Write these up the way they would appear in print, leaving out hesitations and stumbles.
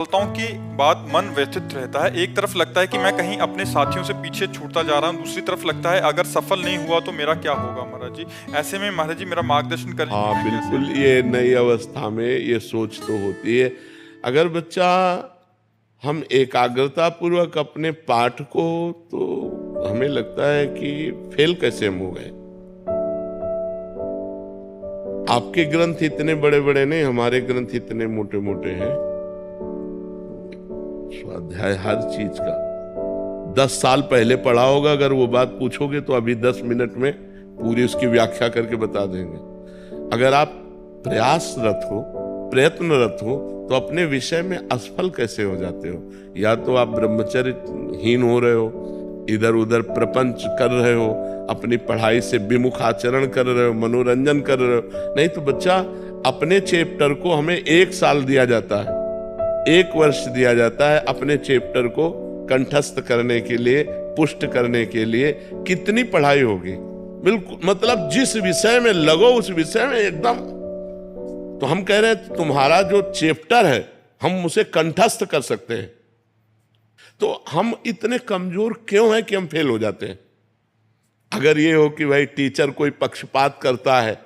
सफलताओं के बाद मन व्यथित रहता है। एक तरफ लगता है कि मैं कहीं अपने साथियों से पीछे छूटता जा रहा हूँ, दूसरी तरफ लगता है अगर सफल नहीं हुआ तो मेरा क्या होगा महाराज जी। ऐसे में महाराज जी मेरा मार्गदर्शन करें कि हाँ मैं बिल्कुल, कैसे। ये नई अवस्था में ये सोच तो होती है। अगर बच्चा हम एकाग्रता पूर्वक अपने पाठ को, तो हमें लगता है कि फेल कैसे हम हो गए। आपके ग्रंथ इतने बड़े बड़े नहीं, हमारे ग्रंथ इतने मोटे मोटे हैं। स्वाध्याय हर चीज का 10 साल पहले पढ़ा होगा, अगर वो बात पूछोगे तो अभी 10 मिनट में पूरी उसकी व्याख्या करके बता देंगे। अगर आप प्रयासरत हो, प्रयत्नरत हो, तो अपने विषय में असफल कैसे हो जाते हो। या तो आप ब्रह्मचर्यहीन हो रहे हो, इधर उधर प्रपंच कर रहे हो, अपनी पढ़ाई से विमुख आचरण कर रहे हो, मनोरंजन कर रहे हो। नहीं तो बच्चा, अपने चैप्टर को हमें 1 साल दिया जाता है, 1 वर्ष दिया जाता है अपने चैप्टर को कंठस्थ करने के लिए, पुष्ट करने के लिए। कितनी पढ़ाई होगी। बिल्कुल, मतलब जिस विषय में लगो उस विषय में एकदम। तो हम कह रहे हैं तुम्हारा जो चैप्टर है हम उसे कंठस्थ कर सकते हैं। तो हम इतने कमजोर क्यों हैं कि हम फेल हो जाते हैं। अगर ये हो कि भाई टीचर कोई पक्षपात करता है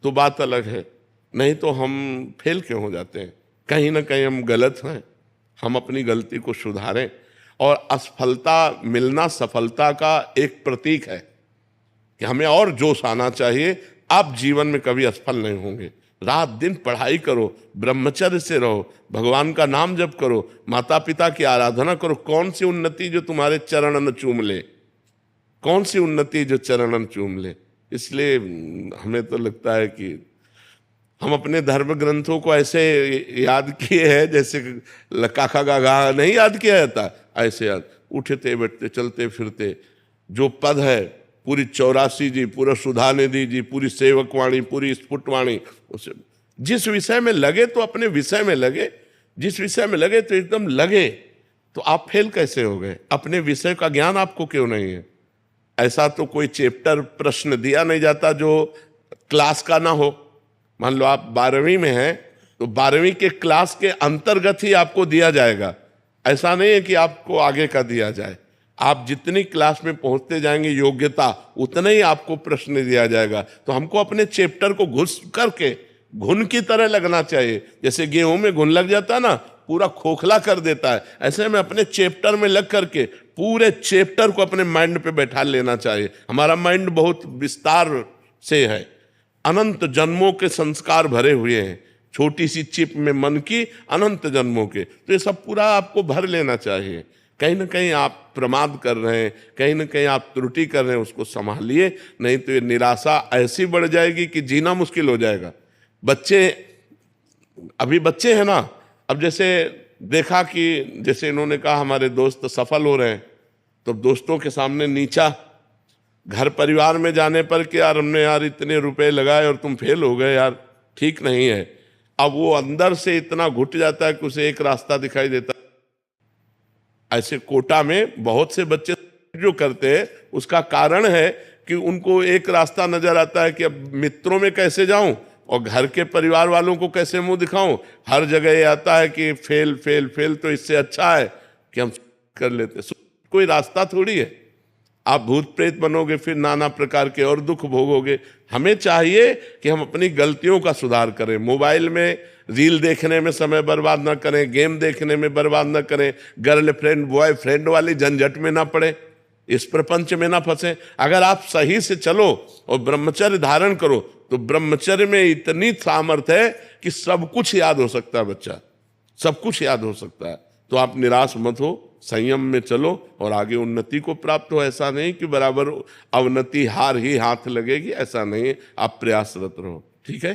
तो बात अलग है, नहीं तो हम फेल क्यों हो जाते हैं। कहीं ना कहीं हम गलत हैं, हम अपनी गलती को सुधारें। और असफलता मिलना सफलता का एक प्रतीक है कि हमें और जोश आना चाहिए। आप जीवन में कभी असफल नहीं होंगे। रात दिन पढ़ाई करो, ब्रह्मचर्य से रहो, भगवान का नाम जप करो, माता पिता की आराधना करो। कौन सी उन्नति जो तुम्हारे चरणन चूम ले, कौन सी उन्नति जो चरणन चूम ले। इसलिए हमें तो लगता है कि हम अपने धर्म ग्रंथों को ऐसे याद किए हैं जैसे काका गागा नहीं याद किया जाता, ऐसे याद। उठते बैठते चलते फिरते जो पद है, पूरी 84 जी, पूरा सुधा निधि जी, पूरी सेवकवाणी, पूरी स्फुटवाणी, उसे जिस विषय में लगे तो अपने विषय में लगे, जिस विषय में लगे तो एकदम लगे। तो आप फेल कैसे हो गए। अपने विषय का ज्ञान आपको क्यों नहीं है। ऐसा तो कोई चैप्टर प्रश्न दिया नहीं जाता जो क्लास का ना हो। मान लो आप 12वीं में हैं तो 12वीं के क्लास के अंतर्गत ही आपको दिया जाएगा। ऐसा नहीं है कि आपको आगे का दिया जाए। आप जितनी क्लास में पहुंचते जाएंगे योग्यता, उतना ही आपको प्रश्न दिया जाएगा। तो हमको अपने चैप्टर को घुस करके घुन की तरह लगना चाहिए। जैसे गेहूं में घुन लग जाता है ना, पूरा खोखला कर देता है, ऐसे में अपने चैप्टर में लग करके पूरे चैप्टर को अपने माइंड पे बैठा लेना चाहिए। हमारा माइंड बहुत विस्तार से है, अनंत जन्मों के संस्कार भरे हुए हैं। छोटी सी चिप में मन की अनंत जन्मों के, तो ये सब पूरा आपको भर लेना चाहिए। कहीं ना कहीं आप प्रमाद कर रहे हैं, कहीं ना कहीं आप त्रुटि कर रहे हैं, उसको संभालिए। नहीं तो ये निराशा ऐसी बढ़ जाएगी कि जीना मुश्किल हो जाएगा। बच्चे, अभी बच्चे हैं ना, अब जैसे देखा कि जैसे इन्होंने कहा हमारे दोस्त सफल हो रहे हैं, तो दोस्तों के सामने नीचा, घर परिवार में जाने पर कि यार हमने यार इतने रुपए लगाए और तुम फेल हो गए यार, ठीक नहीं है। अब वो अंदर से इतना घुट जाता है कि उसे एक रास्ता दिखाई देता है। ऐसे कोटा में बहुत से बच्चे जो करते हैं, उसका कारण है कि उनको एक रास्ता नजर आता है कि अब मित्रों में कैसे जाऊं और घर के परिवार वालों को कैसे मुंह दिखाऊं। हर जगह ये आता है कि फेल फेल फेल, तो इससे अच्छा है कि हम कर लेते। कोई रास्ता थोड़ी है। आप भूत प्रेत बनोगे, फिर नाना प्रकार के और दुख भोगोगे। हमें चाहिए कि हम अपनी गलतियों का सुधार करें। मोबाइल में रील देखने में समय बर्बाद न करें, गेम देखने में बर्बाद न करें, गर्लफ्रेंड बॉयफ्रेंड वाली झंझट में ना पड़े, इस प्रपंच में ना फंसे। अगर आप सही से चलो और ब्रह्मचर्य धारण करो, तो ब्रह्मचर्य में इतनी सामर्थ्य है कि सब कुछ याद हो सकता है बच्चा, सब कुछ याद हो सकता है। तो आप निराश मत हो, संयम में चलो और आगे उन्नति को प्राप्त हो। ऐसा नहीं कि बराबर अवनति हार ही हाथ लगेगी, ऐसा नहीं है। आप प्रयासरत रहो, ठीक है।